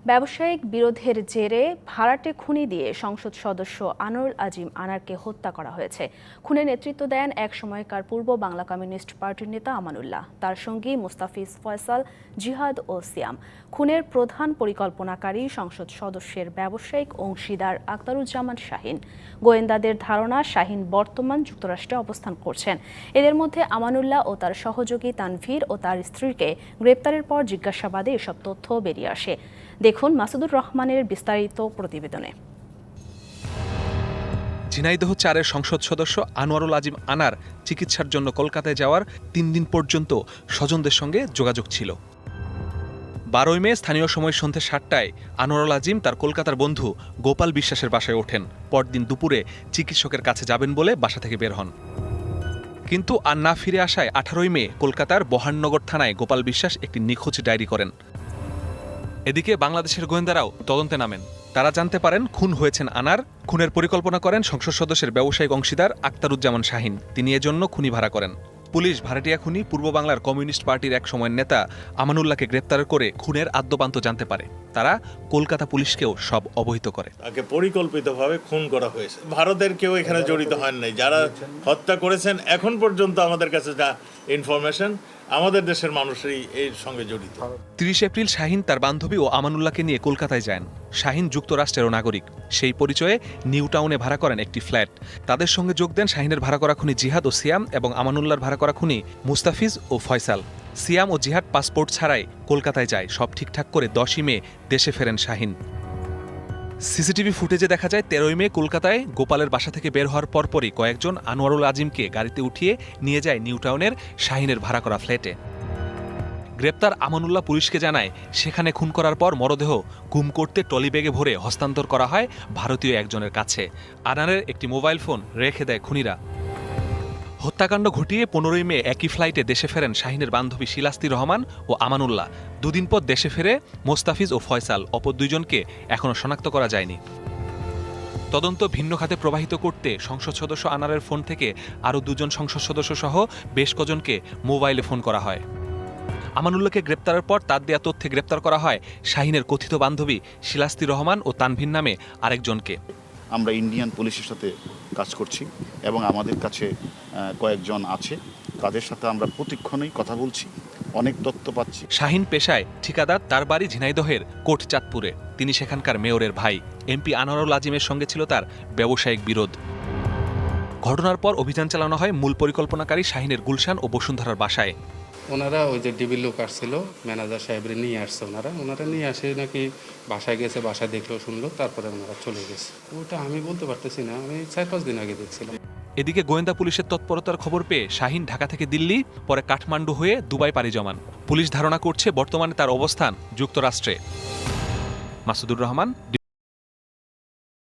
ব্যবসায়িক বিরোধের জেরে ভাড়াটে খুনি দিয়ে সংসদ সদস্য আনোয়ারুল আজিম আনারকে হত্যা করা হয়েছে। খুনে নেতৃত্ব দেন এক সময়কার পূর্ব বাংলা কমিউনিস্ট পার্টির নেতা আমানুল্লাহ, তার সঙ্গী মুস্তাফিজ, ফয়সাল, জিহাদ ও সিয়াম। খুনের প্রধান পরিকল্পনাকারী সংসদ সদস্যের ব্যবসায়িক অংশীদার আখতারুজ্জামান শাহীন। গোয়েন্দাদের ধারণা, শাহীন বর্তমান যুক্তরাষ্ট্রে অবস্থান করছেন। এদের মধ্যে আমানুল্লাহ ও তার সহযোগী তানভীর ও তার স্ত্রীকে গ্রেপ্তারের পর জিজ্ঞাসাবাদে এসব তথ্য বেরিয়ে আসে। দেখুন মাসুদুর রহমানের বিস্তারিত প্রতিবেদনে। ঝিনাইদহ 4-এর সংসদ সদস্য আনোয়ারুল আজিম আনার চিকিৎসার জন্য কলকাতায় যাওয়ার 3 দিন পর্যন্ত স্বজনদের সঙ্গে যোগাযোগ ছিল। 12 মে স্থানীয় সময় সন্ধ্যে 7টায় আনোয়ারুল আজিম তার কলকাতার বন্ধু গোপাল বিশ্বাসের বাসায় ওঠেন। পরদিন দুপুরে চিকিৎসকের কাছে যাবেন বলে বাসা থেকে বের হন, কিন্তু আর না ফিরে আসায় 18 মে কলকাতার বহাননগর থানায় গোপাল বিশ্বাস একটি নিখোঁজ ডায়েরি করেন। এদিকে বাংলাদেশের গোয়েন্দারাও তদন্তে নামেন। তারা জানতে পারেন খুন হয়েছেন আনার। খুনের পরিকল্পনা করেন সংসদ সদস্যের ব্যবসায়িক অংশীদার আখতারুজ্জামান শাহীন। তিনি এজন্য খুনি ভাড়া করেন। পুলিশ ভাড়াটিয়া খুনি পূর্ব বাংলার কমিউনিস্ট পার্টির এক সময়ের নেতা আমানুল্লাহকে গ্রেপ্তার করে খুনের আদ্যোপান্ত জানতে পারে। তারা কলকাতা পুলিশকেও সব অবহিত করে। তাকে পরিকল্পিতভাবে খুন করা হয়েছে। ভারতের কেউ এখানে জড়িত হন নাই। যারা হত্যা করেছেন এখন পর্যন্ত আমাদের কাছে যা ইনফরমেশন, আমাদের দেশের মানুষই এর সঙ্গে জড়িত। 30 এপ্রিল শাহীন তার বান্ধবী ও আমানুল্লাহকে নিয়ে কলকাতায় যান। শাহীন যুক্তরাষ্ট্রেরও নাগরিক। সেই পরিচয়ে নিউ টাউনে ভাড়া করেন একটি ফ্ল্যাট। তাদের সঙ্গে যোগ দেন শাহীনের ভাড়া করা খুনি জিহাদ ও সিয়াম এবং আমানুল্লাহর ভাড়া করা খুনি মুস্তাফিজ ও ফয়সাল। সিয়াম ও জিহাদ পাসপোর্ট ছাড়াই কলকাতায় যায়। সব ঠিকঠাক করে 10 মে দেশে ফেরেন শাহীন। সিসিটিভি ফুটেজে দেখা যায় 13 মে কলকাতায় গোপালের বাসা থেকে বের হওয়ার পরপরই কয়েকজন আনোয়ারুল আজিমকে গাড়িতে উঠিয়ে নিয়ে যায় নিউ টাউনের শাহীনের ভাড়া করা ফ্ল্যাটে। গ্রেপ্তার আমানুল্লাহ পুলিশকে জানায় সেখানে খুন করার পর মরদেহ গুম করতে ট্রলি ব্যাগে ভরে হস্তান্তর করা হয় ভারতীয় একজনের কাছে। আনারের একটি মোবাইল ফোন রেখে দেয় খুনিরা। হত্যাকাণ্ড ঘটিয়ে 15 মে একই ফ্লাইটে দেশে ফেরেন শাহীনের বান্ধবী শিলাস্তি রহমান ও আমানুল্লাহ। 2 দিন পর দেশে ফেরে মোস্তাফিজ ও ফয়সাল। অপর 2 জনকে এখনও শনাক্ত করা যায়নি। তদন্ত ভিন্ন খাতে প্রবাহিত করতে সংসদ সদস্য আনারের ফোন থেকে আরও 2 জন সংসদ সদস্য সহ বেশ কজনকে মোবাইলে ফোন করা হয়। আমানুল্লাহকে গ্রেপ্তারের পর তার দেয়া তথ্যে গ্রেপ্তার করা হয় শাহীনের কথিত বান্ধবী শিলাস্তি রহমান ও তানভীর নামে আরেকজনকে। আমরা ইন্ডিয়ান পুলিশের সাথে কাজ করছি এবং আমাদের কাছে কয়েকজন আছে, তাদের সাথে আমরা প্রতিক্ষণেই কথা বলছি, অনেক তথ্য পাচ্ছি। শাহীন পেশায় ঠিকাদার, তার বাড়ি ঝিনাইদহের কোটচাঁদপুরে। তিনি সেখানকার মেয়রের ভাই। এমপি আনোয়ারুল আজিমের সঙ্গে ছিল তার ব্যবসায়িক বিরোধ। ঘটনার পর অভিযান চালানো হয় মূল পরিকল্পনাকারী শাহীনের গুলশান ও বসুন্ধরার বাসায়। ওনারা ওই যে ডিবি লোক আসছিল, ম্যানেজার সাহেবরে নিয়ে আসছে। ওনারা নিয়ে আসে নাকি বাসায় গেছে, বাসায় দেখলো শুনলো, তারপরে ওনারা চলে গেছে। ওটা আমি বলতে পারতেছি না, আমি 4-5 দিন আগে দেখছিলাম। এদিকে গোয়েন্দা পুলিশের তৎপরতার খবর পেয়ে শাহীন ঢাকা থেকে দিল্লি, পরে কাঠমান্ডু হয়ে দুবাই পাড়ি জমান। পুলিশ ধারণা করছে বর্তমানে তার অবস্থান যুক্তরাষ্ট্রে। মাসুদুর রহমান।